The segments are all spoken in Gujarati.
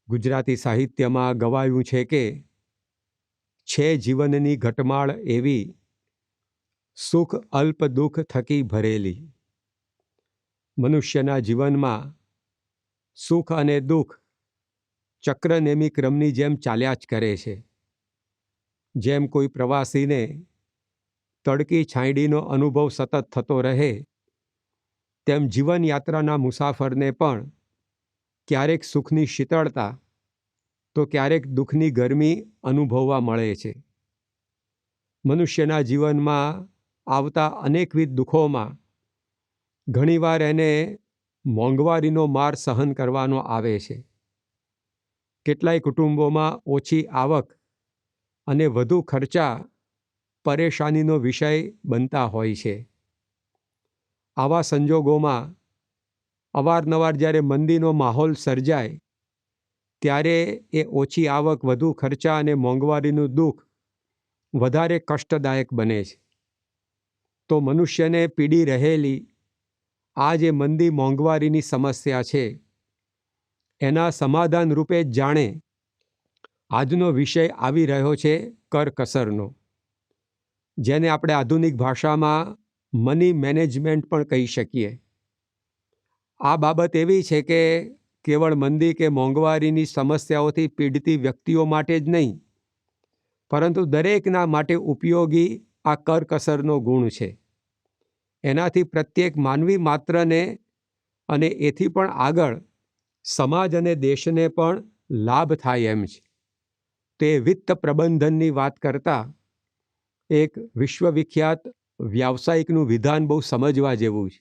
ગુજરાતી સાહિત્યમાં ગવાયું છે કે છે જીવનની ઘટમાળ એવી, સુખ અલ્પ દુઃખ થકી ભરેલી. મનુષ્યના જીવનમાં સુખ અને દુઃખ ચક્રનેમી ક્રમની જેમ ચાલ્યા જ કરે છે. જેમ કોઈ પ્રવાસીને તડકી છાંયડીનો અનુભવ સતત થતો રહે, તેમ જીવનયાત્રાના મુસાફરને પણ ક્યારેક સુખની શીતળતા તો ક્યારેક દુઃખની ગરમી અનુભવવા મળે છે. મનુષ્યના જીવનમાં આવતા અનેકવિધ દુઃખોમાં ઘણીવાર એને મોંઘવારીનો માર સહન કરવાનો આવે છે. કેટલાય કુટુંબોમાં ઓછી આવક અને વધુ ખર્ચા પરેશાનીનો વિષય બનતા હોય છે. આવા સંજોગોમાં અવારનવાર જ્યારે મંદીનો માહોલ સર્જાય, ત્યારે એ ઓછી આવક, વધુ ખર્ચા અને મોંઘવારીનું દુઃખ વધારે કષ્ટદાયક બને છે. તો મનુષ્યને પીડી રહેલી આ જે મંદી મોંઘવારીની સમસ્યા છે, એના સમાધાન રૂપે જ જાણે આજનો વિષય આવી રહ્યો છે કરકસરનો, જેને આપણે આધુનિક ભાષામાં મની મેનેજમેન્ટ પણ કહી શકીએ. આ બાબત એવી છે કે કેવળ મંદી કે મોંઘવારીની સમસ્યાઓથી પીડિત વ્યક્તિઓ માટે જ નહીં, પરંતુ દરેકના માટે ઉપયોગી આ કરકસરનો ગુણ છે. એનાથી પ્રત્યેક માનવી માત્રને અને એથી પણ આગળ સમાજ અને દેશને પણ લાભ થાય એમ છે. તે વિત્ત પ્રબંધનની વાત કરતા એક વિશ્વવિખ્યાત વ્યાવસાયિકનું વિધાન બહુ સમજવા જેવું છે.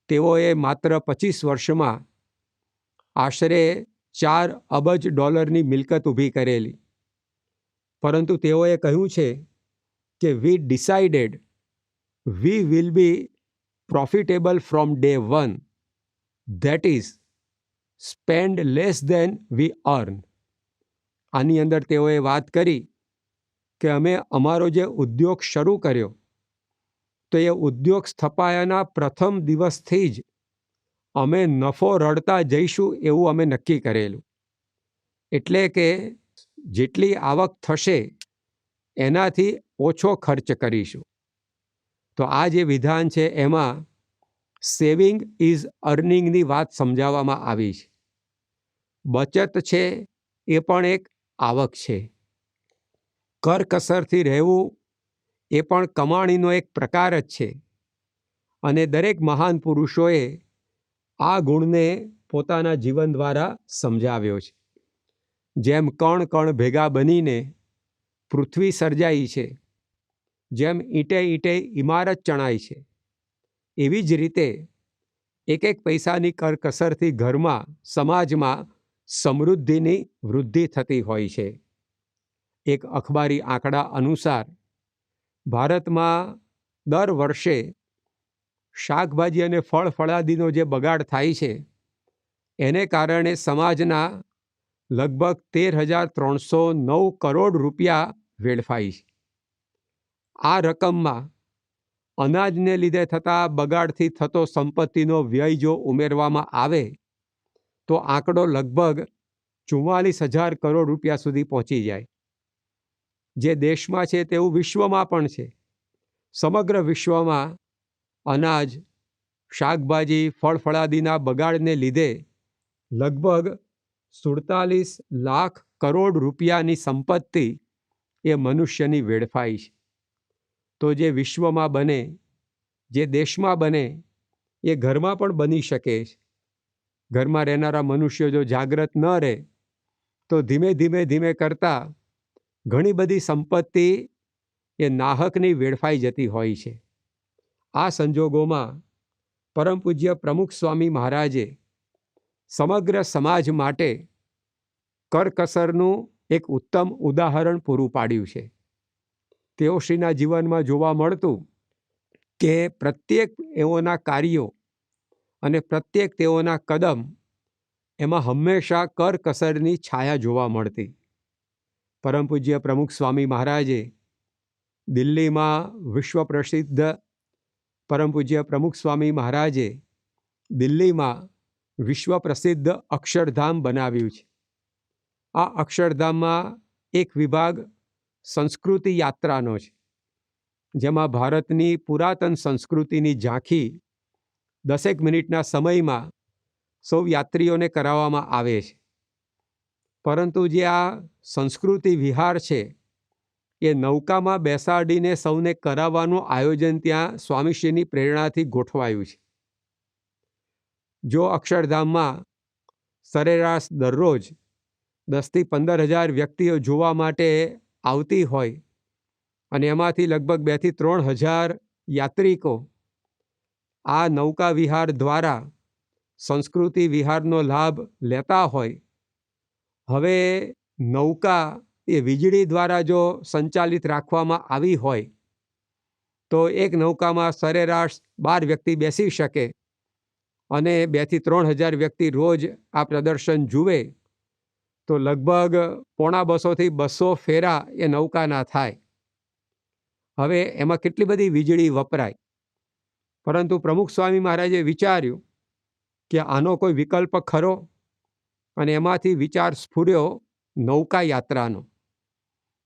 તેઓએ માત્ર 25 વર્ષમાં આશરે $4 અબજ મિલકત ઊભી કરેલી. પરંતુ તેઓએ કહ્યું છે કે we decided we will be profitable from day one, that is spend less than we earn. આની અંદર તેઓએ વાત કરી કે અમે અમારો જે ઉદ્યોગ શરૂ કર્યો, તો એ ઉદ્યોગ સ્થપાયાના પ્રથમ દિવસથી જ અમે નફો રળતા જઈશું એવું અમે નક્કી કરેલું. એટલે કે જેટલી આવક થશે એનાથી ઓછો ખર્ચ કરીશું. તો આ જે વિધાન છે એમાં સેવિંગ ઇઝ અર્નિંગની વાત સમજાવવામાં આવી છે. બચત છે એ પણ એક આવક છે. કરકસરથી રહેવું એ પણ કમાણીનો એક પ્રકાર જ છે. અને દરેક મહાન પુરુષોએ આ ગુણને પોતાના જીવન દ્વારા સમજાવ્યો છે. જેમ કણ કણ ભેગા બનીને પૃથ્વી સર્જાઈ છે, જેમ ઈંટે ઈંટે ઇમારત ચણાય છે, એવી જ રીતે એક એક પૈસાની કરકસરથી ઘરમાં, સમાજમાં સમૃદ્ધિની વૃદ્ધિ થતી હોય છે. એક અખબારી આંકડા અનુસાર ભારતમાં દર વર્ષે શાકભાજી અને ફળફળાદીનો જે બગાડ થાય છે, એને કારણે સમાજના લગભગ 13,309 કરોડ રૂપિયા વેડફાય છે. આ રકમમાં અનાજને લીધે થતા બગાડથી થતો સંપત્તિનો વ્યય જો ઉમેરવામાં આવે તો આંકડો લગભગ 44,000 કરોડ રૂપિયા સુધી પહોંચી જાય. જે દેશમાં છે તેવું વિશ્વમાં પણ છે. સમગ્ર વિશ્વમાં અનાજ, શાકભાજી, ફળફળાદીના બગાડને લીધે લગભગ 47 લાખ કરોડ રૂપિયાની સંપત્તિ એ મનુષ્યની વેડફાઈ છે. તો જે વિશ્વમાં બને, જે દેશમાં બને, એ ઘરમાં પણ બની શકે છે. ઘરમાં રહેનારા મનુષ્યો જો જાગૃત ન રહે તો ધીમે ધીમે ધીમે કરતાં ઘણી બધી સંપત્તિ એ નાહકની વેડફાઈ જતી હોય છે. આ સંજોગોમાં પરમ પૂજ્ય પ્રમુખ સ્વામી મહારાજે સમગ્ર સમાજ માટે કરકસરનું એક ઉત્તમ ઉદાહરણ પૂરું પાડ્યું છે. તેઓશ્રીના જીવનમાં જોવા મળતું કે પ્રત્યેક એઓના કાર્યો અને પ્રત્યેક તેઓના કદમ એમાં હંમેશા કરકસરની છાયા જોવા મળતી. પરમ પૂજ્ય પ્રમુખ સ્વામી મહારાજે દિલ્હીમાં વિશ્વ પ્રસિદ્ધ પરમ પૂજ્ય પ્રમુખ સ્વામી મહારાજે દિલ્હીમાં વિશ્વ પ્રસિદ્ધ અક્ષરધામ બનાવ્યું છે. આ અક્ષરધામમાં એક વિભાગ સંસ્કૃતિ યાત્રાનો છે, જેમાં ભારતની પુરાતન સંસ્કૃતિની ઝાંખી 10 મિનિટના સમયમાં સૌ યાત્રીઓને કરાવવામાં આવે છે. પરંતુ જે આ સંસ્કૃતિ વિહાર છે એ નૌકામાં બેસાડીને સૌને કરાવવાનું આયોજન ત્યાં સ્વામીશ્રીની પ્રેરણાથી ગોઠવાયું છે. જો અક્ષરધામમાં સરેરાશ દરરોજ 10,000 થી 15,000 વ્યક્તિઓ જોવા માટે આવતી હોય અને એમાંથી લગભગ 2,000 થી 3,000 યાત્રિકો આ નૌકા વિહાર દ્વારા સંસ્કૃતિ વિહારનો લાભ લેતા હોય, હવે નૌકા એ વીજળી દ્વારા જો સંચાલિત રાખવામાં આવી હોય તો એક નૌકામાં સરેરાશ 12 વ્યક્તિ બેસી શકે અને 2,000 થી 3,000 વ્યક્તિ રોજ આ પ્રદર્શન જુએ તો લગભગ 150 થી 200 ફેરા એ નૌકાના થાય. હવે એમાં કેટલી બધી વીજળી વપરાય. પરંતુ પ્રમુખ સ્વામી મહારાજે વિચાર્યું કે આનો કોઈ વિકલ્પ ખરો, અને એમાંથી વિચાર સ્ફુર્યો નૌકા યાત્રાનો.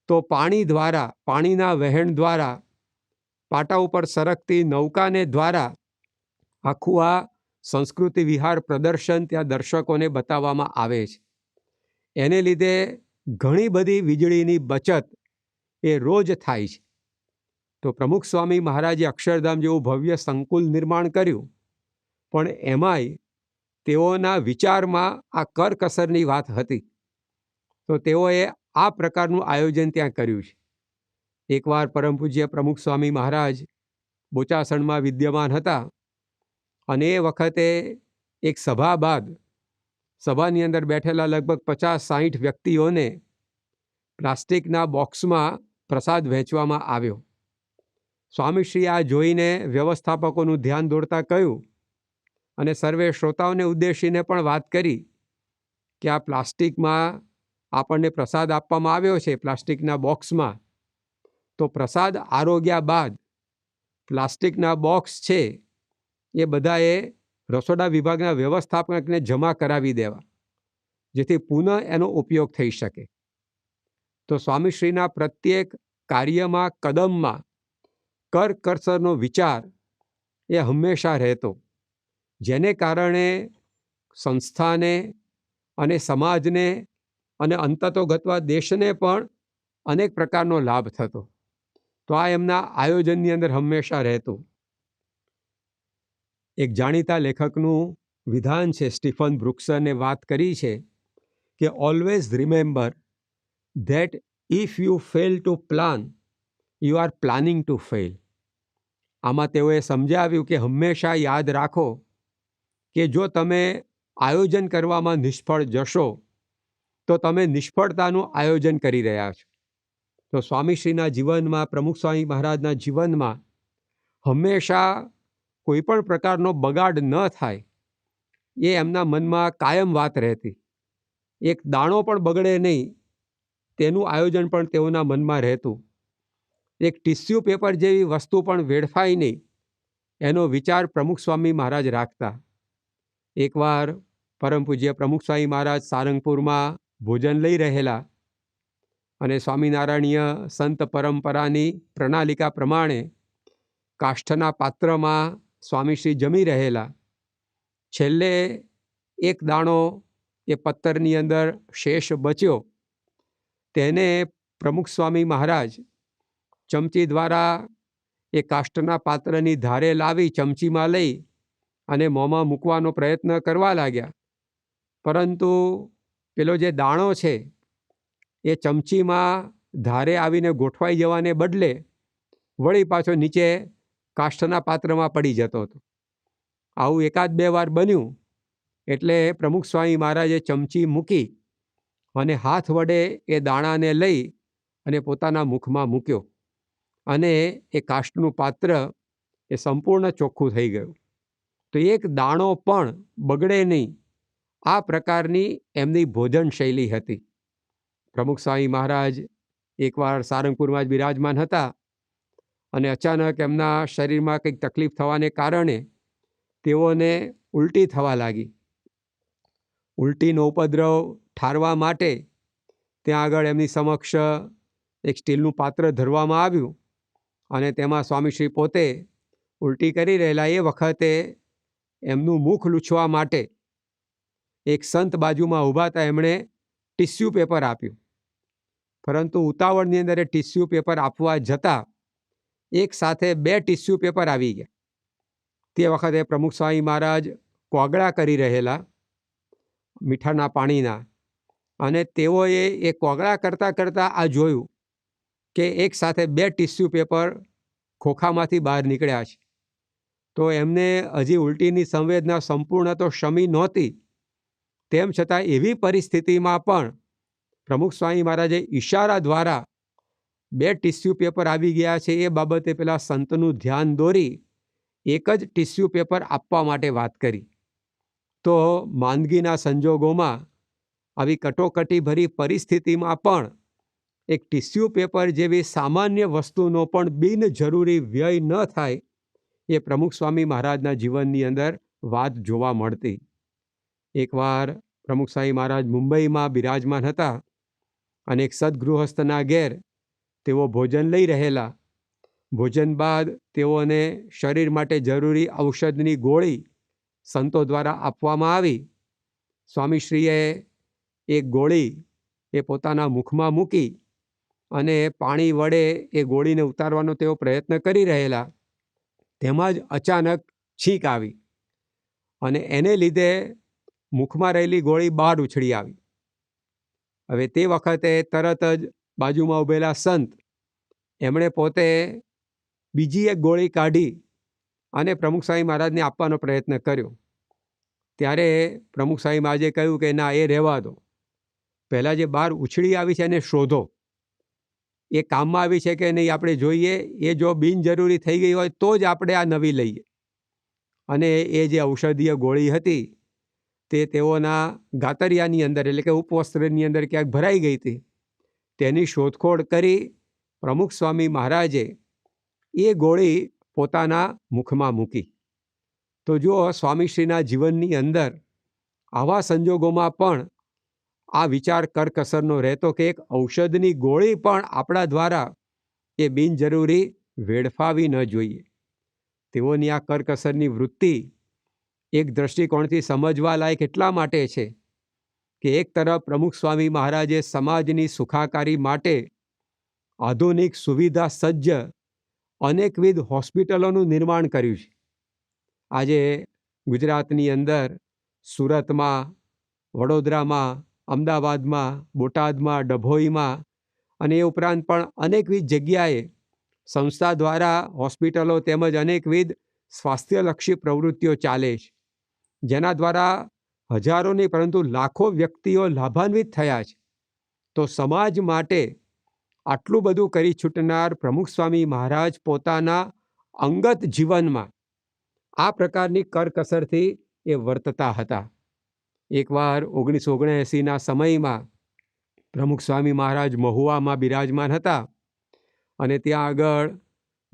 તો પાણી દ્વારા, પાણીના વહેણ દ્વારા પાટા ઉપર સરકતી નૌકાને દ્વારા આખું આ સંસ્કૃતિ વિહાર પ્રદર્શન ત્યાં દર્શકોને બતાવવામાં આવે છે. એને લીધે ઘણી બધી વીજળીની બચત એ રોજ થાય છે. તો પ્રમુખ સ્વામી મહારાજે અક્ષરધામ જેવું ભવ્ય સંકુલ નિર્માણ કર્યું, પણ એમાંય તેઓના વિચારમાં આ કરકસરની વાત હતી. તો તેઓએ આ પ્રકારનું આયોજન ત્યાં કર્યું છે. એકવાર પરમ પૂજ્ય પ્રમુખ સ્વામી મહારાજ બોચાસણમાં વિદ્યમાન હતા અને એ વખતે એક સભા બાદ સભાની અંદર બેઠેલા લગભગ 50-60 વ્યક્તિઓને પ્લાસ્ટિકના બોક્સમાં પ્રસાદ વહેંચવામાં આવ્યો. સ્વામીશ્રી આ જોઈને વ્યવસ્થાપકોનું ધ્યાન દોરતા કહ્યું અને સર્વે શ્રોતાઓને ઉદ્દેશીને પણ વાત કરી કે આ પ્લાસ્ટિકમાં આપણને પ્રસાદ આપવામાં આવ્યો છે પ્લાસ્ટિકના બોક્સમાં, તો પ્રસાદ આરોગ્યા બાદ પ્લાસ્ટિકના બોક્સ છે એ બધાએ રસોડા વિભાગના વ્યવસ્થાપકને જમા કરાવી દેવા, જેથી પુનઃ એનો ઉપયોગ થઈ શકે. તો સ્વામીશ્રીના પ્રત્યેક કાર્યમાં, કદમમાં કરકસરનો વિચાર એ હંમેશા રહેતો, જેને કારણે સંસ્થાને અને સમાજને અને અંતતોગત્વા દેશને પણ અનેક પ્રકારનો લાભ થતો. તો આ એમના આયોજનની અંદર હંમેશા રહેતું. એક જાણીતા લેખકનું વિધાન છે, સ્ટીફન બ્રુક્સને વાત કરી છે કે always remember that if you fail to plan you are planning to fail. આમાં તેઓએ સમજાવ્યું કે હંમેશા યાદ રાખો કે જો તમે આયોજન કરવામાં નિષ્ફળ જશો તો તમે નિષ્ફળતાનું આયોજન કરી રહ્યા છો. તો સ્વામીશ્રીના જીવનમાં, પ્રમુખ સ્વામી મહારાજના જીવનમાં હંમેશા કોઈ પણ પ્રકારનો બગાડ ન થાય એ એમના મનમાં કાયમ વાત રહેતી. એક દાણો પણ બગડે નહીં તેનું આયોજન પણ તેઓના મનમાં રહેતું. એક ટિશ્યુ પેપર જેવી વસ્તુ પણ વેડફાય નહીં એનો વિચાર પ્રમુખ સ્વામી મહારાજ રાખતા. એકવાર પરમ પૂજ્ય પ્રમુખ સ્વામી મહારાજ સારંગપુરમાં ભોજન લઈ રહેલા અને સ્વામિનારાયણીય સંત પરંપરાની પ્રણાલિકા પ્રમાણે કાષ્ઠના પાત્રમાં સ્વામીશ્રી જમી રહેલા. છેલ્લે એક દાણો એ પત્તરની અંદર શેષ બચ્યો, તેને પ્રમુખ સ્વામી મહારાજ ચમચી દ્વારા એ કાષ્ઠના પાત્રની ધારે લાવી ચમચીમાં લઈ અને મોંમાં મૂકવાનો પ્રયત્ન કરવા લાગ્યા. પરંતુ પેલો જે દાણો છે એ ચમચીમાં ધારે આવીને ગોઠવાઈ જવાને બદલે વળી પાછો નીચે કાષ્ઠના પાત્રમાં પડી જતો હતો. આવું 1-2 વાર બન્યું એટલે પ્રમુખ સ્વામી મહારાજે ચમચી મૂકી અને હાથ વડે એ દાણાને લઈ અને પોતાના મુખમાં મૂક્યો અને એ કાષ્ઠનું પાત્ર એ સંપૂર્ણ ચોખ્ખું થઈ ગયું. તો એક દાણો પણ બગડે નહીં, આ પ્રકારની એમની ભોજન શૈલી હતી. પ્રમુખ સ્વામી મહારાજ એકવાર સારંગપુરમાં જ બિરાજમાન હતા અને અચાનક એમના શરીરમાં કંઈક તકલીફ થવાને કારણે તેઓને ઉલટી થવા લાગી. ઉલટીનો ઉપદ્રવ ઠારવા માટે ત્યાં આગળ એમની સમક્ષ એક સ્ટીલનું પાત્ર ધરવામાં આવ્યું અને તેમાં સ્વામીશ્રી પોતે ઉલટી કરી રહેલા. એ વખતે એમનું મુખ લૂછવા માટે એક સંત બાજુમાં ઊભા હતા. એમણે ટિશ્યુ પેપર આપ્યું, પરંતુ ઉતાવળની અંદર એ ટિશ્યુ પેપર આપવા જતાં એક સાથે 2 ટિશ્યુ પેપર આવી ગયા. તે વખતે પ્રમુખ સ્વામી મહારાજ કોગળા કરી રહેલા મીઠાના પાણીના, અને તેઓએ એ કોગળા કરતાં કરતાં આ જોયું કે એક સાથે 2 ટિશ્યુ પેપર ખોખામાંથી બહાર નીકળ્યા છે. તો એમને હજી ઉલટીની સંવેદના સંપૂર્ણ તો શમી નહોતી. તેમ છતાં એવી પરિસ્થિતિમાં પણ પ્રમુખ સ્વામી મહારાજે ઈશારા દ્વારા 2 ટિશ્યુ પેપર આવી ગયા છે એ બાબતે પેલા સંતનું ધ્યાન દોરી એક જ ટિશ્યુ પેપર આપવા માટે વાત કરી. તો માંદગીના સંજોગોમાં આવી કટોકટીભરી પરિસ્થિતિમાં પણ એક ટિશ્યુ પેપર જેવી સામાન્ય વસ્તુનો પણ બિનજરૂરી વ્યય ન થાય, એ પ્રમુખ સ્વામી મહારાજના જીવનની અંદર વાત જોવા મળતી. એકવાર પ્રમુખ સ્વામી મહારાજ મુંબઈમાં બિરાજમાન હતા અને એક સદગૃહસ્થના ઘેર તેઓ ભોજન લઈ રહેલા. ભોજન બાદ તેઓને શરીર માટે જરૂરી ઔષધની ગોળી સંતો દ્વારા આપવામાં આવી. સ્વામીશ્રીએ એક ગોળી એ પોતાના મુખમાં મૂકી અને પાણી વડે એ ગોળીને ઉતારવાનો તેઓ પ્રયત્ન કરી રહેલા. તેમાં જ અચાનક છીંક આવી અને એને લીધે મુખમાં રહેલી ગોળી બહાર ઉછળી આવી. હવે તે વખતે તરત જ બાજુમાં ઊભેલા સંત એમણે પોતે બીજી એક ગોળી કાઢી અને પ્રમુખ સ્વામી મહારાજને આપવાનો પ્રયત્ન કર્યો. ત્યારે પ્રમુખ સ્વામી મહારાજે કહ્યું કે ના, એ રહેવા દો. પહેલાં જે બહાર ઉછળી આવી છે એને શોધો, એ કામમાં આવી છે કે નહીં આપણે જોઈએ. એ જો બિનજરૂરી થઈ ગઈ હોય તો જ આપણે આ નવી લઈએ. અને એ જે ઔષધીય ગોળી હતી તે તેઓના ગાતરિયાની અંદર એટલે કે ઉપવસ્ત્રની અંદર ક્યાંક ભરાઈ ગઈ હતી. તેની શોધખોળ કરી પ્રમુખ સ્વામી મહારાજે એ ગોળી પોતાના મુખમાં મૂકી. તો જો સ્વામીશ્રીના જીવનની અંદર આવા સંજોગોમાં પણ આ વિચાર કરકસરનો રહેતો કે એક ઔષધની ગોળી પણ આપણા દ્વારા એ બિનજરૂરી વેડફાવી ન જોઈએ. તેઓની આ કરકસરની વૃત્તિ એક દ્રષ્ટિકોણથી સમજવા લાયક એટલા માટે છે કે એક તરફ પ્રમુખ સ્વામી મહારાજે સમાજની સુખાકારી માટે આધુનિક સુવિધા સજ્જ અનેકવિધ હોસ્પિટલોનું નિર્માણ કર્યું છે. આજે ગુજરાતની અંદર સુરતમાં, વડોદરામાં, અમદાવાદમાં, બોટાદમાં, ડભોઈમાં અને એ ઉપરાંત પણ અનેકવિધ જગ્યાએ સંસ્થા દ્વારા હોસ્પિટલો તેમજ અનેકવિધ સ્વાસ્થ્યલક્ષી પ્રવૃત્તિઓ ચાલે છે, જેના દ્વારા હજારો નહીં પરંતુ લાખો વ્યક્તિઓ લાભાન્વિત થયા છે. તો સમાજ માટે આટલું બધું કરી છૂટનાર પ્રમુખ સ્વામી મહારાજ પોતાના અંગત જીવનમાં આ પ્રકારની કરકસરથી એ વર્તતા હતા. એકવાર 1979ના સમયમાં પ્રમુખ સ્વામી મહારાજ મહુવામાં બિરાજમાન હતા અને ત્યાં આગળ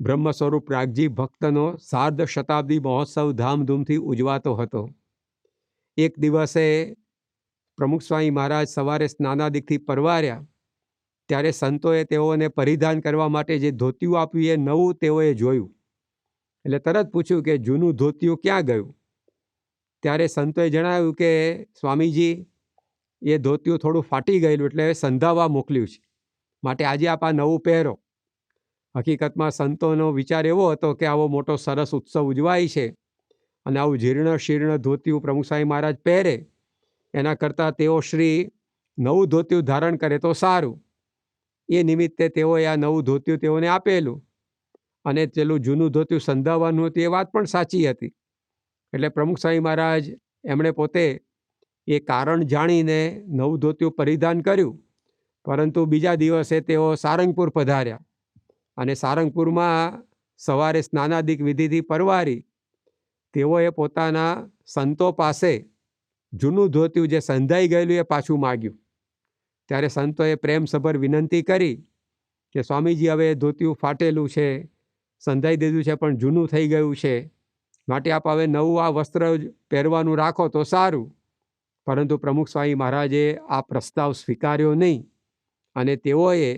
બ્રહ્મ સ્વરૂપ પ્રાગજી ભક્તનો સાર્ધ શતાબ્દી મહોત્સવ ધામધૂમથી ઉજવાતો હતો. એક દિવસે પ્રમુખ સ્વામી મહારાજ સવારે સ્નાનાદિકથી પરવાર્યા ત્યારે સંતોએ તેઓને પરિધાન કરવા માટે જે ધોતિયું આપ્યું એ નવું તેઓએ જોયું. એટલે તરત પૂછ્યું કે જૂનું ધોતિયું ક્યાં ગયું? ત્યારે સંતોએ જણાવ્યું કે સ્વામીજી, એ ધોતિયું થોડું ફાટી ગયેલું એટલે સંધાવા મોકલ્યું છે, માટે આજે આપ આ નવું પહેરો. હકીકતમાં સંતોનો વિચાર એવો હતો કે આવો મોટો સરસ ઉત્સવ ઉજવાય છે અને આવું જીર્ણ શીર્ણ ધોતિયું પ્રમુખ સ્વામી મહારાજ પહેરે એના કરતાં તેઓ શ્રી નવું ધોતિયું ધારણ કરે તો સારું. એ નિમિત્તે તેઓએ આ નવું ધોતિયું તેઓને આપેલું અને પેલું જૂનું ધોતિયું સંધાવાનું હતું એ વાત પણ સાચી હતી. એટલે પ્રમુખ સ્વામી મહારાજ એમણે પોતે એ કારણ જાણીને નવું ધોતિયું પરિધાન કર્યું. પરંતુ બીજા દિવસે તેઓ સારંગપુર પધાર્યા અને સારંગપુરમાં સવારે સ્નાનાદિક વિધિથી પરવારી તેઓએ પોતાના સંતો પાસે જૂનું ધોતિયું જે સંધાઈ ગયેલું એ પાછું માગ્યું. ત્યારે સંતોએ પ્રેમસભર વિનંતી કરી કે સ્વામીજી, હવે ધોતિયું ફાટેલું છે, સંધાઈ દીધું છે પણ જૂનું થઈ ગયું છે, માટે આપ હવે નવું આ વસ્ત્ર પહેરવાનું રાખો તો સારું. પરંતુ પ્રમુખ સ્વામી મહારાજે આ પ્રસ્તાવ સ્વીકાર્યો નહીં અને તેઓએ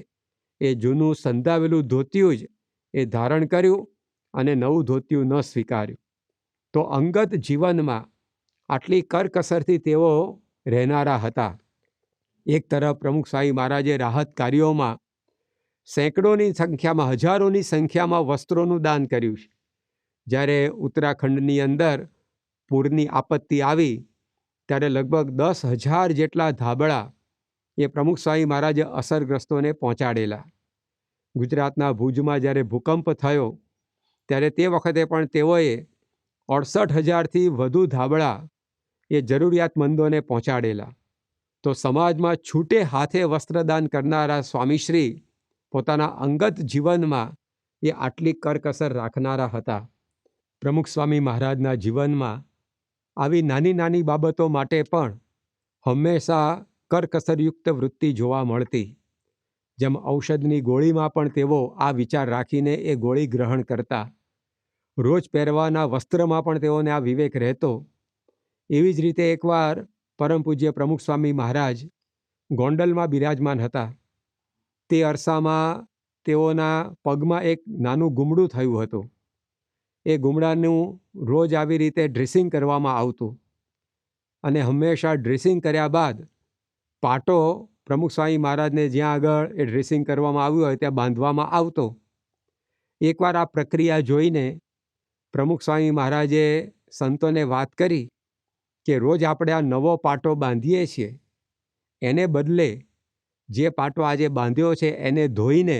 એ જૂનું સંધાવેલું ધોતિયું જ એ ધારણ કર્યું અને નવું ધોતિયું ન સ્વીકાર્યું. તો અંગત જીવનમાં આટલી કરકસરથી તેઓ રહેનારા હતા. એક તરફ પ્રમુખ સ્વામી મહારાજે રાહત કાર્યોમાં સેંકડોની સંખ્યામાં, હજારોની સંખ્યામાં વસ્ત્રોનું દાન કર્યું છે. જ્યારે ઉત્તરાખંડની અંદર પૂરની આપત્તિ આવી ત્યારે લગભગ 10,000 જેટલા ધાબળા એ પ્રમુખ સ્વામી મહારાજે અસરગ્રસ્તોને પહોંચાડેલા. ગુજરાતના ભુજમાં જ્યારે ભૂકંપ થયો ત્યારે તે વખતે પણ તેઓએ 68,000થી વધુ ધાબળા એ જરૂરિયાતમંદોને પહોંચાડેલા. તો સમાજમાં છૂટે હાથે વસ્ત્રદાન કરનારા સ્વામીશ્રી પોતાના અંગત જીવનમાં એ આટલી કરકસર રાખનારા હતા. પ્રમુખ સ્વામી મહારાજના જીવનમાં આવી નાની નાની બાબતો માટે પણ હંમેશા કરકસરયુક્ત વૃત્તિ જોવા મળતી. જેમ ઔષધની ગોળીમાં પણ તેઓ આ વિચાર રાખીને એ ગોળી ગ્રહણ કરતા. રોજ પહેરવાના વસ્ત્રમાં પણ તેઓને આ વિવેક રહેતો. એવી જ રીતે એકવાર પરમ પૂજ્ય પ્રમુખ સ્વામી મહારાજ ગોંડલમાં બિરાજમાન હતા. તે અરસામાં તેઓના પગમાં એક નાનું ગુમડું થયું હતું. એ ગુમડાનું રોજ આવી રીતે ડ્રેસિંગ કરવામાં આવતું અને હંમેશા ડ્રેસિંગ કર્યા બાદ પાટો પ્રમુખ સ્વામી મહારાજને જ્યાં આગળ એ ડ્રેસિંગ કરવામાં આવ્યું હોય ત્યાં બાંધવામાં આવતો. એકવાર આ પ્રક્રિયા જોઈને પ્રમુખ સ્વામી મહારાજે સંતોને વાત કરી કે રોજ આપણે આ નવો પાટો બાંધીએ છીએ એને બદલે જે પાટો આજે બાંધ્યો છે એને ધોઈને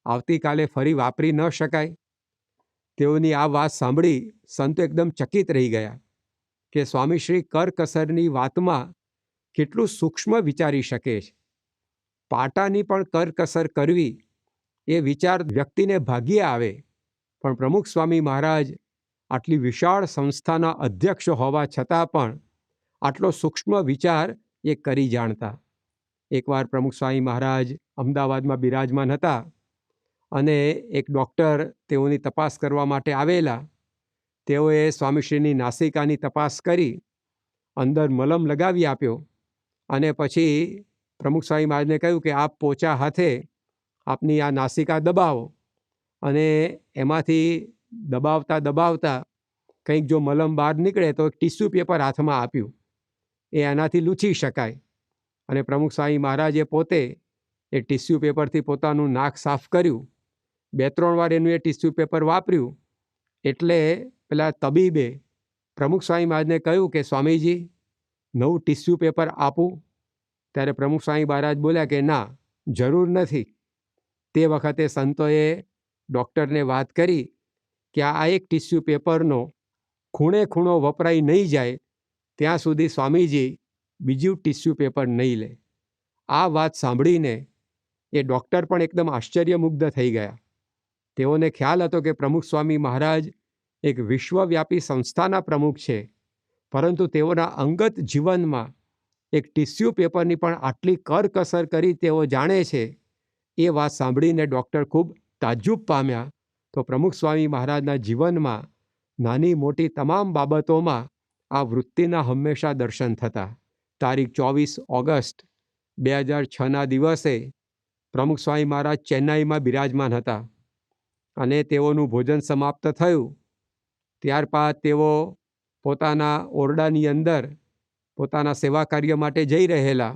આવતીકાલે ફરી વાપરી ન શકાય? તેઓની આ વાત સાંભળી સંતો એકદમ ચકિત રહી ગયા કે સ્વામીશ્રી કરકસરની વાતમાં કેટલું સૂક્ષ્મ વિચારી શકે છે. પાટાની પણ કરકસર કરવી એ વિચાર વ્યક્તિને ભાગ્યે આવે, પણ પ્રમુખ સ્વામી મહારાજ આટલી વિશાળ સંસ્થાના અધ્યક્ષ હોવા છતાં પણ આટલો સૂક્ષ્મ વિચાર એ કરી જાણતા. એકવાર પ્રમુખ સ્વામી મહારાજ અમદાવાદમાં બિરાજમાન હતા અને એક ડૉક્ટર તેઓની તપાસ કરવા માટે આવેલા. તેઓએ સ્વામીશ્રીની નાસિકાની તપાસ કરી, અંદર મલમ લગાવી આપ્યો અને પછી પ્રમુખ સ્વામી મહારાજને કહ્યું કે આપ પોચા હાથે આપની આ નાસિકા દબાવો અને એમાંથી દબાવતા દબાવતા કંઈક જો મલમ બહાર નીકળે તો એક ટીસ્યુ પેપર હાથમાં આપ્યું. એ એનાથી લૂછી શકાય. અને પ્રમુખ સ્વામી મહારાજે પોતે એ ટીસ્યુ પેપરથી પોતાનું નાક સાફ કર્યું. 2-3 વાર એનું એ ટીસ્યુ પેપર વાપર્યું. એટલે પેલા તબીબે પ્રમુખ સ્વામી મહારાજને કહ્યું કે સ્વામીજી નવું ટીસ્યુ પેપર આપું? ત્યારે પ્રમુખ સ્વામી મહારાજ બોલ્યા કે ના, જરૂર નથી. તે વખતે સંતોએ ડૉક્ટરને વાત કરી કે આ એક ટીસ્યુ પેપરનો ખૂણે ખૂણો વપરાઈ નહીં જાય ત્યાં સુધી સ્વામીજી બીજું ટીસ્યુ પેપર નહીં લે. આ વાત સાંભળીને એ ડૉક્ટર પણ એકદમ આશ્ચર્યમુગ્ધ થઈ ગયા. તેઓને ખ્યાલ હતો કે પ્રમુખ સ્વામી મહારાજ એક વિશ્વવ્યાપી સંસ્થાના પ્રમુખ છે, પરંતુ તેઓના અંગત જીવનમાં એક ટીસ્યુ પેપરની પણ આટલી કરકસર કરી તેઓ જાણે છે. એ વાત સાંભળીને ડૉક્ટર ખૂબ તાજ્જુબ પામ્યા. તો પ્રમુખ સ્વામી મહારાજના જીવનમાં નાની મોટી તમામ બાબતોમાં આ વૃત્તિના હંમેશા દર્શન થતા. તારીખ 24 ઓગસ્ટ 2006ના દિવસે પ્રમુખ સ્વામી મહારાજ ચેન્નાઈમાં બિરાજમાન હતા અને તેઓનું ભોજન સમાપ્ત થયું. ત્યારબાદ તેઓ પોતાના ઓરડાની અંદર પોતાના સેવા કાર્ય માટે જઈ રહેલા.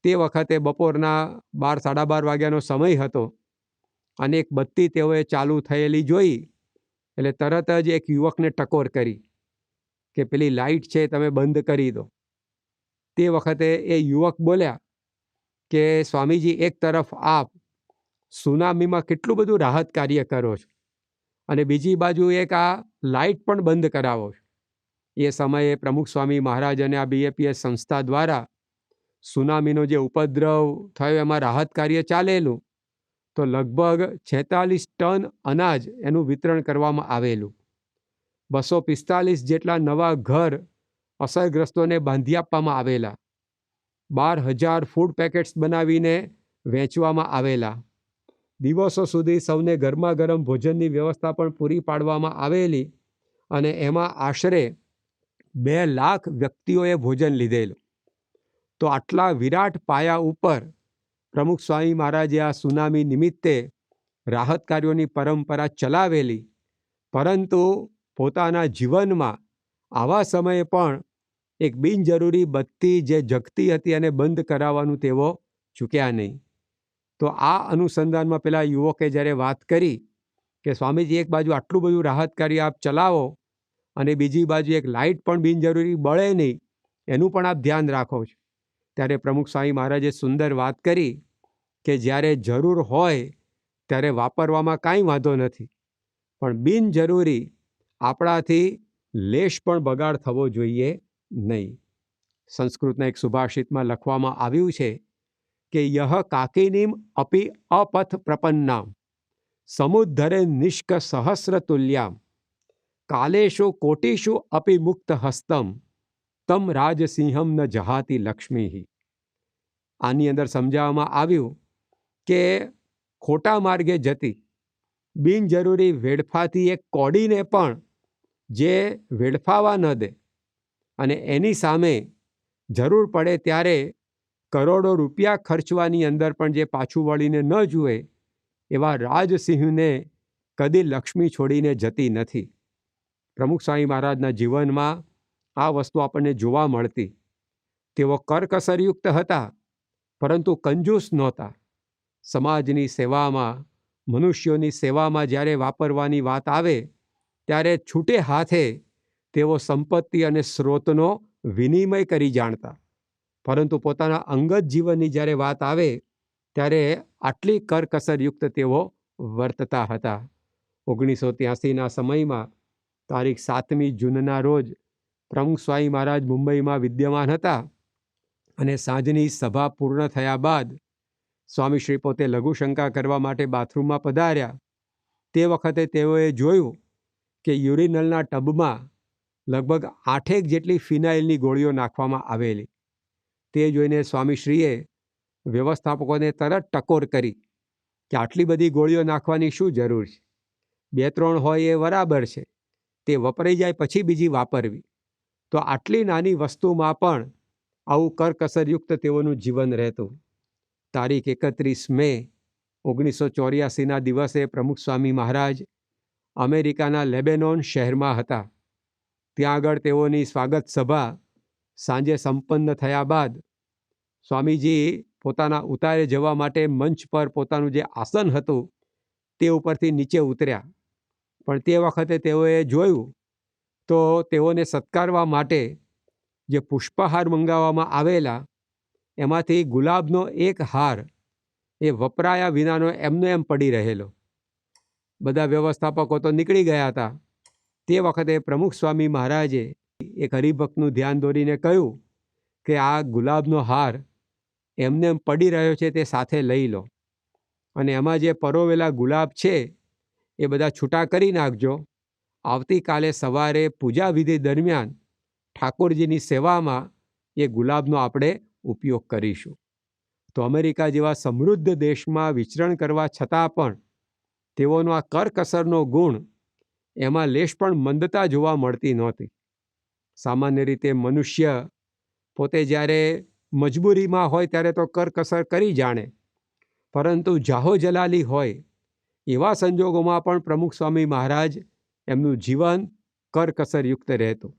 તે વખતે બપોરના 12-12:30 વાગ્યાનો સમય હતો અને એક બત્તી તેઓએ ચાલુ થયેલી જોઈ એટલે તરત જ એક યુવકને ટકોર કરી કે પેલી લાઇટ છે તમે બંધ કરી દો. તે વખતે એ યુવક બોલ્યા કે સ્વામીજી, એક તરફ આપ સુનામીમાં કેટલું બધું રાહત કાર્ય કરો છો અને બીજી બાજુ એક આ લાઇટ પણ બંધ કરાવો છો. એ સમયે પ્રમુખ સ્વામી મહારાજ અને આ BAPS સંસ્થા દ્વારા સુનામીનો જે ઉપદ્રવ થયો એમાં રાહત કાર્ય ચાલેલું. તો લગભગ 46 ટન અનાજ એનું વિતરણ કરવામાં આવેલું. 245 જેટલા નવા ઘર અસરગ્રસ્તોને બાંધી આપવામાં આવેલા. 12,000 ફૂડ પેકેટ્સ બનાવીને વેચવામાં આવેલા. દિવસો સુધી સૌને ગરમા ગરમ ભોજનની વ્યવસ્થા પણ પૂરી પાડવામાં આવેલી અને એમાં આશરે 2 લાખ વ્યક્તિઓએ ભોજન લીધેલું. તો આટલા વિરાટ પાયા ઉપર પ્રમુખ સ્વામી મહારાજે આ સુનામી નિમિત્તે રાહત કાર્યોની પરંપરા ચલાવેલી, પરંતુ પોતાના જીવનમાં આવા સમયે પણ એક બિનજરૂરી બત્તી જે જગતી હતી અને બંધ કરાવવાનું તેઓ ચૂક્યા નહીં. તો આ અનુસંધાનમાં પેલા યુવકે જ્યારે વાત કરી કે સ્વામીજી, એક બાજુ આટલું બધું રાહત કાર્ય આપ ચલાવો અને બીજી બાજુ એક લાઇટ પણ બિનજરૂરી બળે નહીં, એનું પણ આપ ધ્યાન રાખો છો, ત્યારે પ્રમુખ સ્વામી મહારાજે સુંદર વાત કરી કે જ્યારે જરૂર હોય ત્યારે વાપરવામાં કાંઈ વાંધો નથી, પણ બિનજરૂરી આપણાથી લેશ પણ બગાડ થવો જોઈએ નહીં. સંસ્કૃતના એક સુભાષિતમાં લખવામાં આવ્યું છે કે યહ કાકિનીમ અપી અપથ પ્રપન્નામ સમુદ્ધરે નિષ્ક સહસ્ર તુલ્યામ કાલેશુ કોટિષુ અપી મુક્ત હસ્તમ તમ રાજસિંહમ ન જહાતી લક્ષ્મી. આની અંદર સમજાવવામાં આવ્યું કે ખોટા માર્ગે જતી બિનજરૂરી વેડફાથી એક કોડીને પણ જે વેડફાવા ન દે અને એની સામે જરૂર પડે ત્યારે કરોડો રૂપિયા ખર્ચવાની અંદર પણ જે પાછું વળીને ન જુએ, એવા રાજસિંહને કદી લક્ષ્મી છોડીને જતી નથી. પ્રમુખ સ્વામી મહારાજના જીવનમાં આ વસ્તુ આપણને જોવા મળતી. તેઓ કરકસરયુક્ત હતા, પરંતુ કંજૂસ નહોતા. સમાજની સેવામાં, મનુષ્યોની સેવામાં જ્યારે વાપરવાની વાત આવે ત્યારે છૂટે હાથે તેઓ સંપત્તિ અને સ્રોતનો વિનિમય કરી જાણતા, પરંતુ પોતાના અંગત જીવનની જ્યારે વાત આવે ત્યારે આટલી કરકસરયુક્ત તેઓ વર્તતા હતા. 1983ના સમયમાં તારીખ 7મી જૂનના રોજ પ્રમુખ સ્વામી મહારાજ મુંબઈમાં વિદ્યમાન હતા અને સાંજની સભા પૂર્ણ થયા બાદ સ્વામીશ્રી પોતે લઘુશંકા કરવા માટે બાથરૂમમાં પધાર્યા. તે વખતે તેઓએ જોયું કે યુરિનલના ટબમાં લગભગ 8 જેટલી ફિનાઇલની ગોળીઓ નાખવામાં આવેલી. તે જોઈને સ્વામીશ્રીએ વ્યવસ્થાપકોને તરત ટકોર કરી કે આટલી બધી ગોળીઓ નાખવાની શું જરૂર છે? 2-3 હોય એ બરાબર છે, તે વપરાઈ જાય પછી બીજી વાપરવી. તો આટલી નાની વસ્તુમાં પણ આવું કરકસરયુક્ત તેઓનું જીવન રહેતું. તારીખ 31 મે 1984ના દિવસે પ્રમુખ સ્વામી મહારાજ અમેરિકાના લેબેનોન શહેરમાં હતા. ત્યાં આગળ તેઓની સ્વાગત સભા સાંજે સંપન્ન થયા બાદ સ્વામીજી પોતાના ઉતારે જવા માટે મંચ પર પોતાનું જે આસન હતું તે ઉપરથી નીચે ઉતર્યા. પણ તે વખતે તેઓએ જોયું તો તેઓને સત્કારવા માટે જે પુષ્પહાર મંગાવવામાં આવેલા એમાંથી ગુલાબનો એક હાર એ વપરાયા વિનાનો એમને એમ પડી રહેલો. બધા વ્યવસ્થાપકો તો નીકળી ગયા હતા. તે વખતે પ્રમુખ સ્વામી મહારાજે એક હરિભક્તનું ધ્યાન દોરીને કહ્યું કે આ ગુલાબનો હાર એમને એમ પડી રહ્યો છે, તે સાથે લઈ લો અને એમાં જે પરોવેલા ગુલાબ છે એ બધા છૂટા કરી નાખજો. આવતીકાલે સવારે પૂજા વિધિ દરમિયાન ઠાકોરજીની સેવામાં એ ગુલાબનો આપણે ઉપયોગ કરીશું. તો અમેરિકા જેવા સમૃદ્ધ દેશમાં વિચરણ કરવા છતાં પણ તેઓનો આ કરકસરનો ગુણ, એમાં લેશ પણ મંદતા જોવા મળતી નહોતી. સામાન્ય રીતે મનુષ્ય પોતે જ્યારે મજબૂરીમાં હોય ત્યારે તો કરકસર કરી જાણે, પરંતુ જાહો જલાલી હોય એવા સંજોગોમાં પણ પ્રમુખ સ્વામી મહારાજ એમનું જીવન કરકસરયુક્ત રહેતું.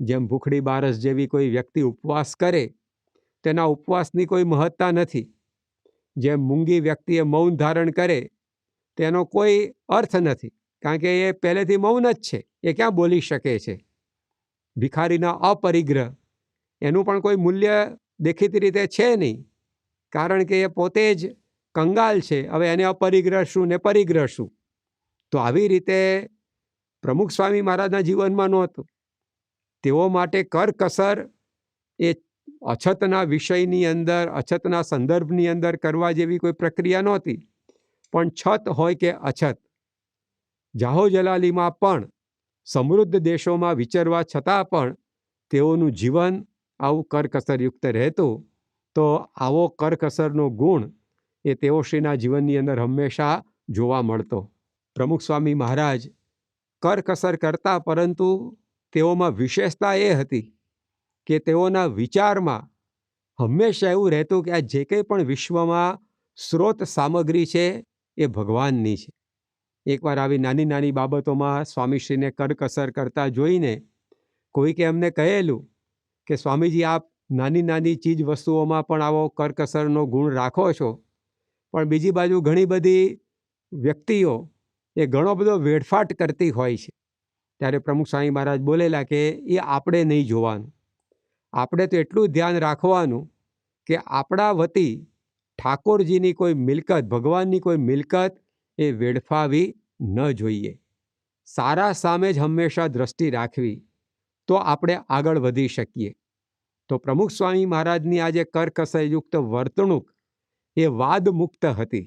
જેમ ભૂખડી બારસ જેવી કોઈ વ્યક્તિ ઉપવાસ કરે તેના ઉપવાસની કોઈ મહત્તા નથી. જેમ મૂંગી વ્યક્તિએ મૌન ધારણ કરે તેનો કોઈ અર્થ નથી, કારણ કે એ પહેલેથી મૌન જ છે, એ ક્યાં બોલી શકે છે. ભિખારીના અપરિગ્રહ, એનું પણ કોઈ મૂલ્ય દેખીતી રીતે છે નહીં, કારણ કે એ પોતે જ કંગાલ છે. હવે એને અપરિગ્રહ શું ને પરિગ્રહ શું? તો આવી રીતે પ્રમુખ સ્વામી મહારાજના જીવનમાં નહોતું. તેઓ માટે કરકસર એ અછતના વિષયની અંદર, અછતના સંદર્ભની અંદર કરવા જેવી કોઈ પ્રક્રિયા નહોતી. પણ છત હોય કે અછત, જાહો જલાલીમાં પણ સમૃદ્ધ દેશોમાં વિચરવા છતાં પણ તેઓનું જીવન આવું કરકસરયુક્ત રહેતું. તો આવો કરકસરનો ગુણ એ તેઓશ્રીના જીવનની અંદર હંમેશા જોવા મળતો. પ્રમુખ સ્વામી મહારાજ કરકસર કરતા, પરંતુ તેઓમાં વિશેષતા એ હતી કે તેઓના વિચારમાં હંમેશા એવું રહેતું કે આ જે કંઈ પણ વિશ્વમાં સ્રોત સામગ્રી છે એ ભગવાનની છે. એકવાર આવી નાની નાની બાબતોમાં સ્વામીશ્રીને કરકસર કરતા જોઈને કોઈકે એમને કહેલું કે સ્વામીજી, આપ નાની નાની ચીજ વસ્તુઓમાં પણ આવો કરકસરનો ગુણ રાખો છો, પણ બીજી બાજુ ઘણી બધી વ્યક્તિઓ એ ઘણો બધો વેડફાટ કરતી હોય છે. ત્યારે પ્રમુખ સ્વામી મહારાજ બોલેલા કે એ આપણે નહીં જોવાનું. આપણે તો એટલું ધ્યાન રાખવાનું કે આપણા વતી ઠાકોરજીની કોઈ મિલકત, ભગવાનની કોઈ મિલકત એ વેડફાવી ન જોઈએ. સારા સામે જ હંમેશા દ્રષ્ટિ રાખવી, તો આપણે આગળ વધી શકીએ. તો પ્રમુખ સ્વામી મહારાજની આજે કરકસરયુક્ત વર્તણૂક એ વાદમુક્ત હતી.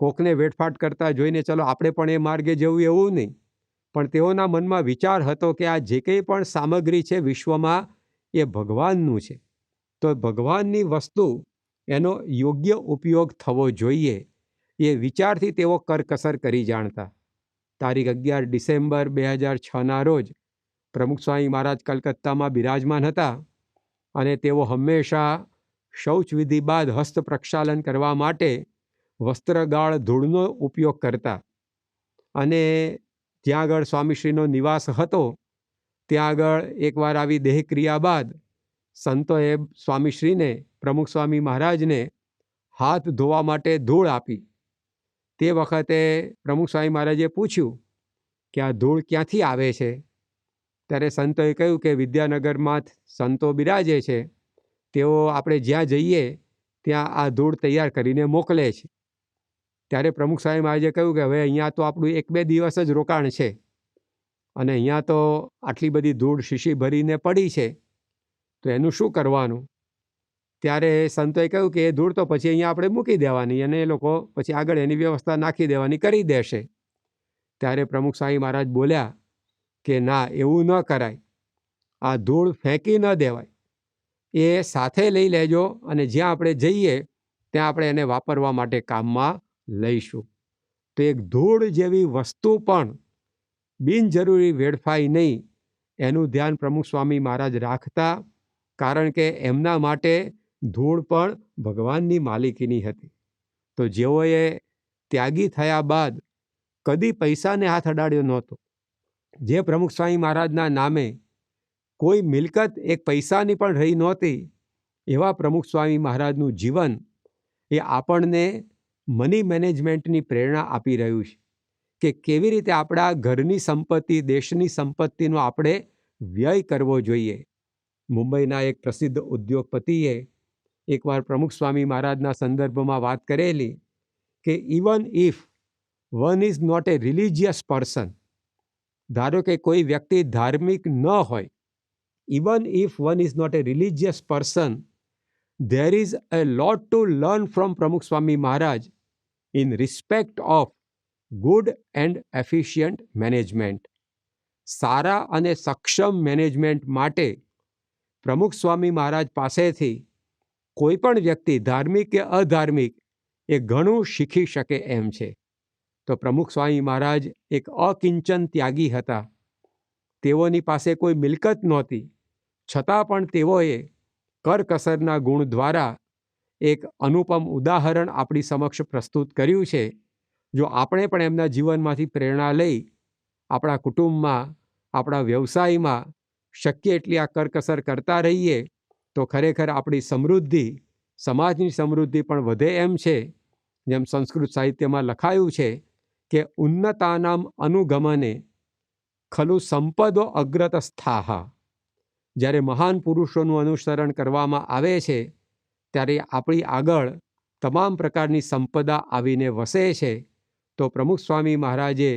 કોકને વેડફાટ કરતા જોઈને ચલો આપણે પણ એ માર્ગે જવું એવું નહીં, પણ તેઓના મનમાં વિચાર હતો કે આ જે કંઈ પણ સામગ્રી છે વિશ્વમાં એ ભગવાનનું છે, તો ભગવાનની વસ્તુ એનો યોગ્ય ઉપયોગ થવો જોઈએ, એ વિચારથી તેઓ કરકસર કરી જાણતા. તારીખ 11 ડિસેમ્બર 2006ના રોજ પ્રમુખ સ્વામી મહારાજ કલકત્તામાં બિરાજમાન હતા અને તેઓ હંમેશા શૌચવિધિ બાદ હસ્ત પ્રક્ષાલન કરવા માટે વસ્ત્રગાળ ધૂળનો ઉપયોગ કરતા. અને જ્યાં આગળ સ્વામીશ્રીનો નિવાસ હતો ત્યાં આગળ એકવાર આવી દેહક્રિયા બાદ સંતોએ સ્વામીશ્રીને, પ્રમુખ સ્વામી મહારાજને હાથ ધોવા માટે ધૂળ આપી. તે વખતે પ્રમુખ સ્વામી મહારાજે પૂછ્યું કે આ ધૂળ ક્યાંથી આવે છે? ત્યારે સંતોએ કહ્યું કે વિદ્યાનગરમાં સંતો બિરાજે છે, તેઓ આપણે જ્યાં જઈએ ત્યાં આ ધૂળ તૈયાર કરીને મોકલે છે. ત્યારે પ્રમુખ સ્વામી મહારાજે કહ્યું કે હવે અહીંયા તો આપણું 1-2 દિવસ જ રોકાણ છે અને અહીંયા તો આટલી બધી ધૂળ શીશી ભરીને પડી છે, તો એનું શું કરવાનું? ત્યારે સંતોએ કહ્યું કે એ ધૂળ તો પછી અહીંયા આપણે મૂકી દેવાની અને એ લોકો પછી આગળ એની વ્યવસ્થા નાખી દેવાની કરી દેશે. ત્યારે પ્રમુખ સ્વામી મહારાજ બોલ્યા કે ના, એવું ન કરાય. આ ધૂળ ફેંકી ન દેવાય, એ સાથે લઈ લેજો અને જ્યાં આપણે જઈએ ત્યાં આપણે એને વાપરવા માટે કામમાં લઈશું. તો એક ધૂળ જેવી વસ્તુ પણ બિનજરૂરી વેડફાઈ નહીં, એનું ધ્યાન પ્રમુખ સ્વામી મહારાજ રાખતા, કારણ કે એમના માટે ધૂળ પણ ભગવાનની માલિકીની હતી. તો જેઓએ ત્યાગી થયા બાદ કદી પૈસાને હાથ અડાડ્યો નહોતો. જે પ્રમુખ સ્વામી મહારાજના નામે કોઈ મિલકત એક પૈસાની પણ રહી નહોતી, એવા પ્રમુખ સ્વામી મહારાજનું જીવન એ આપણને મની મેનેજમેન્ટની પ્રેરણા આપી રહ્યું છે કે કેવી રીતે આપણા ઘરની સંપત્તિ, દેશની સંપત્તિનો આપણે વ્યય કરવો જોઈએ. મુંબઈના એક પ્રસિદ્ધ ઉદ્યોગપતિએ એકવાર પ્રમુખ સ્વામી મહારાજના સંદર્ભમાં વાત કરેલી કે even if one is not a religious person, ધારો કે કોઈ વ્યક્તિ ધાર્મિક ન હોય, even if one is not a religious person, there is a lot to learn from Pramukh Swami Maharaj in respect of good and efficient management. સારા અને સક્ષમ મેનેજમેન્ટ માટે પ્રમુખ સ્વામી મહારાજ પાસેથી કોઈ પણ વ્યક્તિ, ધાર્મિક કે અધાર્મિક, એ ઘણું શીખી શકે એમ છે. તો પ્રમુખ સ્વામી મહારાજ એક અકિંચન ત્યાગી હતા. તેઓની પાસે કોઈ મિલકત નહોતી, છતાં પણ તેઓએ કરકસરના ગુણ દ્વારા એક અનુપમ ઉદાહરણ આપણી સમક્ષ પ્રસ્તુત કર્યું છે. જો આપણે પણ એમના જીવનમાંથી પ્રેરણા લઈ આપણા કુટુંબમાં, આપણા વ્યવસાયમાં શક્ય એટલી આ કરકસર કરતા રહીએ તો ખરેખર આપણી સમૃદ્ધિ, સમાજની સમૃદ્ધિ પણ વધે એમ છે. જેમ સંસ્કૃત સાહિત્યમાં લખાયું છે કે ઉન્નતાનામ અનુગમને ખલુ સંપદો અગ્રતસ્થાહ. જ્યારે મહાન પુરુષોનું અનુસરણ કરવામાં આવે છે ત્યારે આપણી આગળ તમામ પ્રકારની સંપદા આવીને વસે છે. તો પ્રમુખ સ્વામી મહારાજે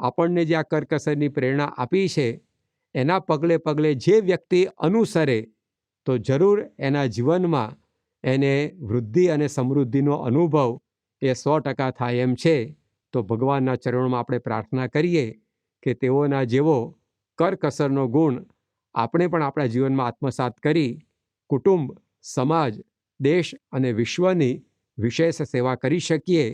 આપણને જે આ કરકસરની પ્રેરણા આપી છે, એના પગલે પગલે જે વ્યક્તિ અનુસરે તો જરૂર એના જીવનમાં એને વૃદ્ધિ અને સમૃદ્ધિનો અનુભવ એ 100% થાય એમ છે. તો ભગવાનના ચરણોમાં આપણે પ્રાર્થના કરીએ કે તેઓના જેવો કરકસરનો ગુણ આપણે પણ આપણા જીવનમાં આત્મસાત કરી કુટુંબ, સમાજ, દેશ અને વિશ્વની વિશેષ સેવા કરી શકીએ,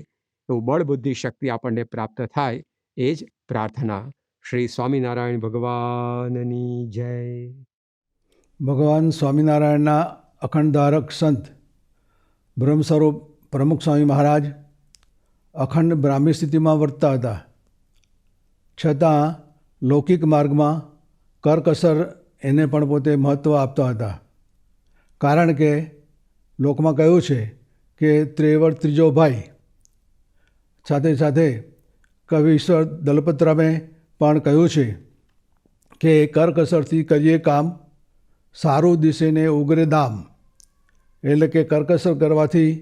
એવું બળ બુદ્ધિ શક્તિ આપણને પ્રાપ્ત થાય, એ જ પ્રાર્થના. શ્રી સ્વામિનારાયણ ભગવાનની જય. ભગવાન સ્વામિનારાયણના અખંડધારક સંત બ્રહ્મ સ્વરૂપ પ્રમુખ સ્વામી મહારાજ અખંડ બ્રાહ્મી સ્થિતિમાં વર્તતા હતા, છતાં લૌકિક માર્ગમાં કરકસર એને પણ પોતે મહત્ત્વ આપતા હતા. કારણ કે લોકમાં કહ્યું છે કે ત્રેવડ ત્રીજો ભાઈ. સાથે સાથે કવિ ઈશ્વર દલપતરામે પણ કહ્યું છે કે કરકસરથી કરીએ કામ, સારું દિશે ને ઉગરે દામ. એટલે કે કરકસર કરવાથી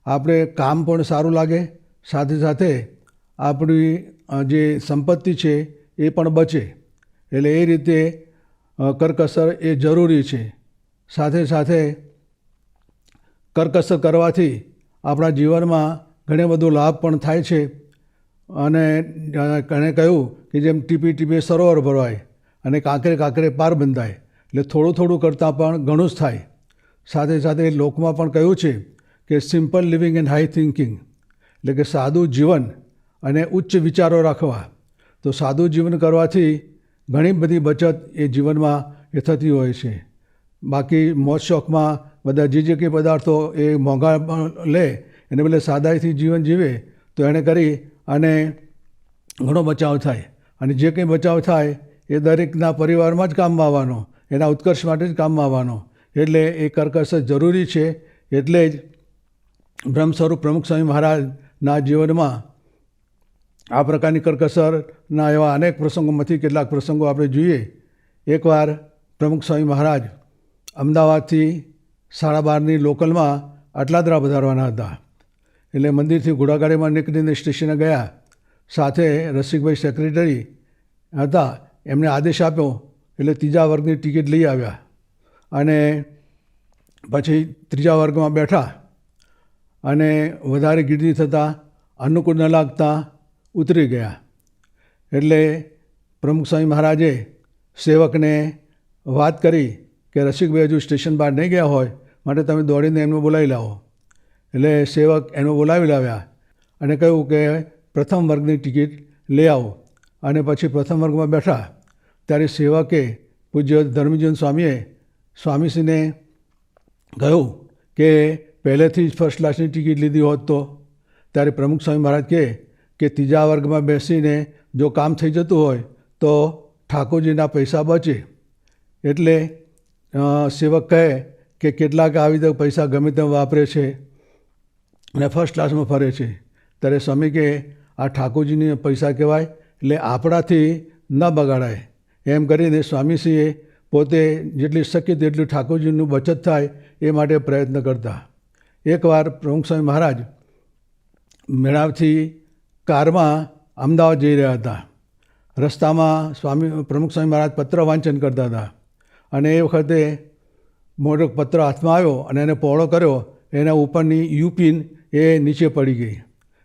આપણે કામ પણ સારું લાગે, સાથે સાથે આપણી જે સંપત્તિ છે એ પણ બચે. એટલે એ રીતે કરકસર એ જરૂરી છે. સાથે સાથે કરકસર કરવાથી આપણા જીવનમાં ઘણો બધો લાભ પણ થાય છે. અને એણે કહ્યું કે જેમ ટીપે ટીપે સરોવર ભરાય અને કાંકરે કાંકરે પાર બંધાય. એટલે થોડું થોડું કરતાં પણ ઘણું જ થાય. સાથે સાથે લોકમાં પણ કહ્યું છે કે simple living and high thinking, એટલે કે સાદું જીવન અને ઉચ્ચ વિચારો રાખવા. તો સાદું જીવન કરવાથી ઘણી બધી બચત એ જીવનમાં એ થતી હોય છે. બાકી મોજ શોખમાં બધા જે કંઈ પદાર્થો એ મોંઘા લે એને બદલે સાદાઈથી જીવન જીવે તો એને કરી અને ઘણો બચાવ થાય. અને જે કંઈ બચાવ થાય એ દરેકના પરિવારમાં જ કામમાં આવવાનો, એના ઉત્કર્ષ માટે જ કામમાં આવવાનો. એટલે એ કરકસર જરૂરી છે. એટલે જ બ્રહ્મ સ્વરૂપ પ્રમુખ સ્વામી મહારાજના જીવનમાં આ પ્રકારની કરકસરના એવા અનેક પ્રસંગોમાંથી કેટલાક પ્રસંગો આપણે જોઈએ. એકવાર પ્રમુખ સ્વામી મહારાજ અમદાવાદથી 12:30ની લોકલમાં અટલાદરા પધારવાના હતા. એટલે મંદિરથી ઘોડાગાડીમાં નીકળીને સ્ટેશને ગયા. સાથે રસિકભાઈ સેક્રેટરી હતા, એમને આદેશ આપ્યો એટલે ત્રીજા વર્ગની ટિકિટ લઈ આવ્યા. અને પછી ત્રીજા વર્ગમાં બેઠા અને વધારે ગીર્દી થતાં અનુકૂળ ન લાગતા ઉતરી ગયા. એટલે પ્રમુખ સ્વામી મહારાજે સેવકને વાત કરી કે રસિકભાઈ હજુ સ્ટેશન બહાર નહીં ગયા હોય, માટે તમે દોડીને એમને બોલાવી લાવો. એટલે સેવક એમને બોલાવી લાવ્યા અને કહ્યું કે પ્રથમ વર્ગની ટિકિટ લઈ આવો. અને પછી પ્રથમ વર્ગમાં બેઠા ત્યારે સેવકે પૂજ્ય ધર્મજીવન સ્વામીએ સ્વામીશ્રીને કહ્યું કે પહેલેથી જ ફર્સ્ટ ક્લાસની ટિકિટ લીધી હોત તો. ત્યારે પ્રમુખ સ્વામી મહારાજ કહે કે ત્રીજા વર્ગમાં બેસીને જો કામ થઈ જતું હોય તો ઠાકોરજીના પૈસા બચે. એટલે સેવક કહે કે કેટલાક આવી રીતે પૈસા ગમે તેમ વાપરે છે અને ફર્સ્ટ ક્લાસમાં ફરે છે. ત્યારે સ્વામી કહે આ ઠાકોરજીની પૈસા કહેવાય, એટલે આપણાથી ન બગાડાય. એમ કરીને સ્વામીશ્રીએ પોતે જેટલી શક્ય તેટલું ઠાકોરજીનું બચત થાય એ માટે પ્રયત્ન કરતા. એકવાર પ્રમુખ સ્વામી મહારાજ મેળાવથી કારમાં અમદાવાદ જઈ રહ્યા હતા. રસ્તામાં પ્રમુખ સ્વામી મહારાજ પત્ર વાંચન કરતા હતા. અને એ વખતે મોટો પત્ર હાથમાં આવ્યો અને એને પહોળો કર્યો, એના ઉપરની યુપિન એ નીચે પડી ગઈ.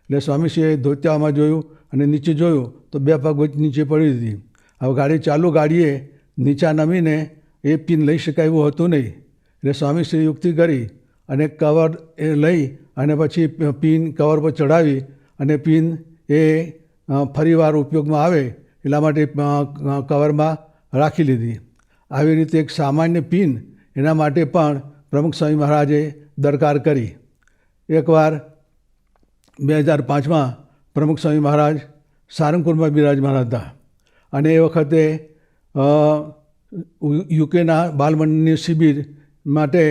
એટલે સ્વામીશ્રીએ ધોતિયામાં જોયું અને નીચે જોયું તો 2 પગ નીચે પડી હતી. હવે ગાડી ચાલુ ગાડીએ નીચા નમીને એ પિન લઈ શકાય એવું હતું નહીં. એટલે સ્વામીશ્રીએ યુક્તિ કરી અને કવર એ લઈ અને પછી પિન કવર પર ચડાવી અને પિન એ ફરીવાર ઉપયોગમાં આવે એટલા માટે કવરમાં રાખી લીધી. આવી રીતે એક સામાન્ય પિન એના માટે પણ પ્રમુખ સ્વામી મહારાજે દરકાર કરી. એકવાર 2005માં પ્રમુખ સ્વામી મહારાજ સારંગપુરમાં બિરાજમાન હતા. અને એ વખતે યુકેના બાલમંડળની શિબિર માટે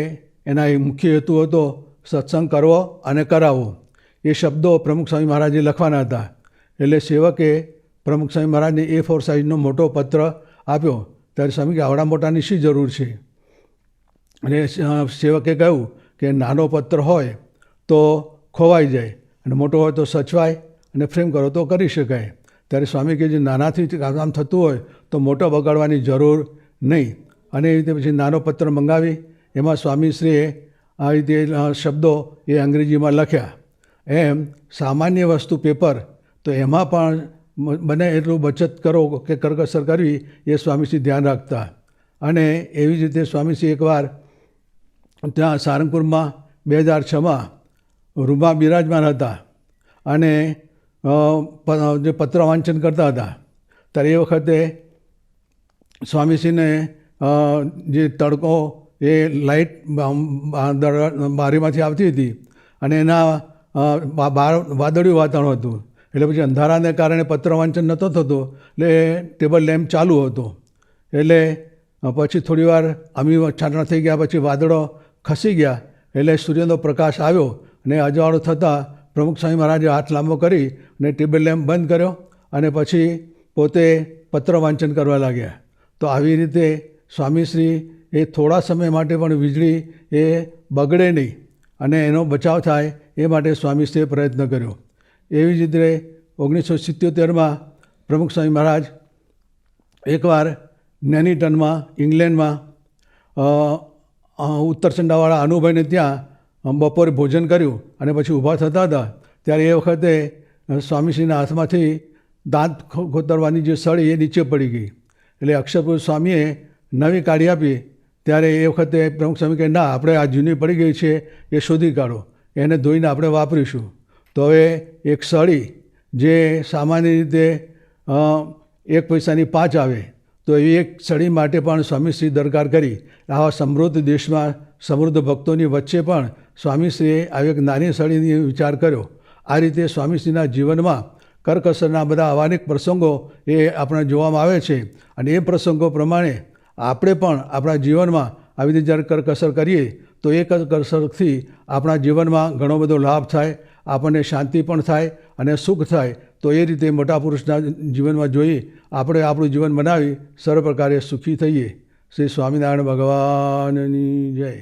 એના મુખ્ય હેતુ હતો સત્સંગ કરવો અને કરાવવો. એ શબ્દો પ્રમુખ સ્વામી મહારાજે લખવાના હતા. એટલે સેવકે પ્રમુખ સ્વામી મહારાજને A4 સાઇઝનો મોટો પત્ર આપ્યો. ત્યારે સ્વામી કે આવડા મોટાની શી જરૂર છે? અને સેવકે કહ્યું કે નાનો પત્ર હોય તો ખોવાઈ જાય અને મોટો હોય તો સચવાય અને ફ્રેમ કરો તો કરી શકાય. ત્યારે સ્વામી કે જે નાનાથી કામ થતું હોય તો મોટો બગાડવાની જરૂર નહીં. અને એ રીતે પછી નાનો પત્ર મંગાવી એમાં સ્વામીશ્રીએ આ રીતે શબ્દો એ અંગ્રેજીમાં લખ્યા. એમ સામાન્ય વસ્તુ પેપર તો એમાં પણ બને એટલું બચત કરો કે કરકસર કરવી એ સ્વામીશ્રી ધ્યાન રાખતા. અને એવી જ રીતે સ્વામીશ્રી એકવાર ત્યાં સારંગપુરમાં 2006માં રૂમમાં બિરાજમાન હતા અને જે પત્ર વાંચન કરતા હતા. ત્યારે એ વખતે સ્વામીશ્રીને જે તડકો એ લાઇટ બારીમાંથી આવતી હતી અને એના બહાર વાદળિયું વાતાવરણ હતું, એટલે પછી અંધારાને કારણે પત્ર વાંચન નહોતો થતો, એટલે ટેબલ લેમ્પ ચાલુ હતો. એટલે પછી થોડી વાર અમી છાંટણા થઈ ગયા, પછી વાદળો ખસી ગયા, એટલે સૂર્યનો પ્રકાશ આવ્યો અને અજવાળો થતાં પ્રમુખ સ્વામી મહારાજે હાથ લાંબો કરી અને ટેબલ લેમ્પ બંધ કર્યો અને પછી પોતે પત્ર વાંચન કરવા લાગ્યા. તો આવી રીતે સ્વામીશ્રી એ થોડા સમય માટે પણ વીજળી એ બગડે નહીં અને એનો બચાવ થાય એ માટે સ્વામીશ્રીએ પ્રયત્ન કર્યો. એવી જ રીતે 1977માં પ્રમુખ સ્વામી મહારાજ એકવાર નેનીટનમાં ઇંગ્લેન્ડમાં ઉત્તર ચંડાવાળા અનુભાઈને ત્યાં બપોરે ભોજન કર્યું અને પછી ઊભા થતા હતા, ત્યારે એ વખતે સ્વામીશ્રીના હાથમાંથી દાંત ખોતરવાની જે સળી એ નીચે પડી ગઈ. એટલે અક્ષરપુર સ્વામીએ નવી કાઢી આપી. ત્યારે એ વખતે પ્રમુખ સ્વામી કહે, ના, આપણે આ જૂની પડી ગઈ છે એ શોધી કાઢો, એને ધોઈને આપણે વાપરીશું. તો હવે એક સળી જે સામાન્ય રીતે 1 પૈસાની 5 આવે, તો એવી એક સળી માટે પણ સ્વામીશ્રી દરકાર કરી. આવા સમૃદ્ધ દેશમાં સમૃદ્ધ ભક્તોની વચ્ચે પણ સ્વામીશ્રીએ આવી એક નાની સળીનો વિચાર કર્યો. આ રીતે સ્વામીશ્રીના જીવનમાં કરકસરના બધા અનેક પ્રસંગો એ આપણે જોવામાં આવે છે અને એ પ્રસંગો પ્રમાણે આપણે પણ આપણા જીવનમાં આવી રીતે જ્યારે કરકસર કરીએ તો એ કરકસરથી આપણા જીવનમાં ઘણો બધો લાભ થાય, આપણને શાંતિ પણ થાય અને સુખ થાય. તો એ રીતે મોટા પુરુષના જીવનમાં જોઈ આપણે આપણું જીવન બનાવી સર્વ પ્રકારે સુખી થઈએ. શ્રી સ્વામિનારાયણ ભગવાનની જય.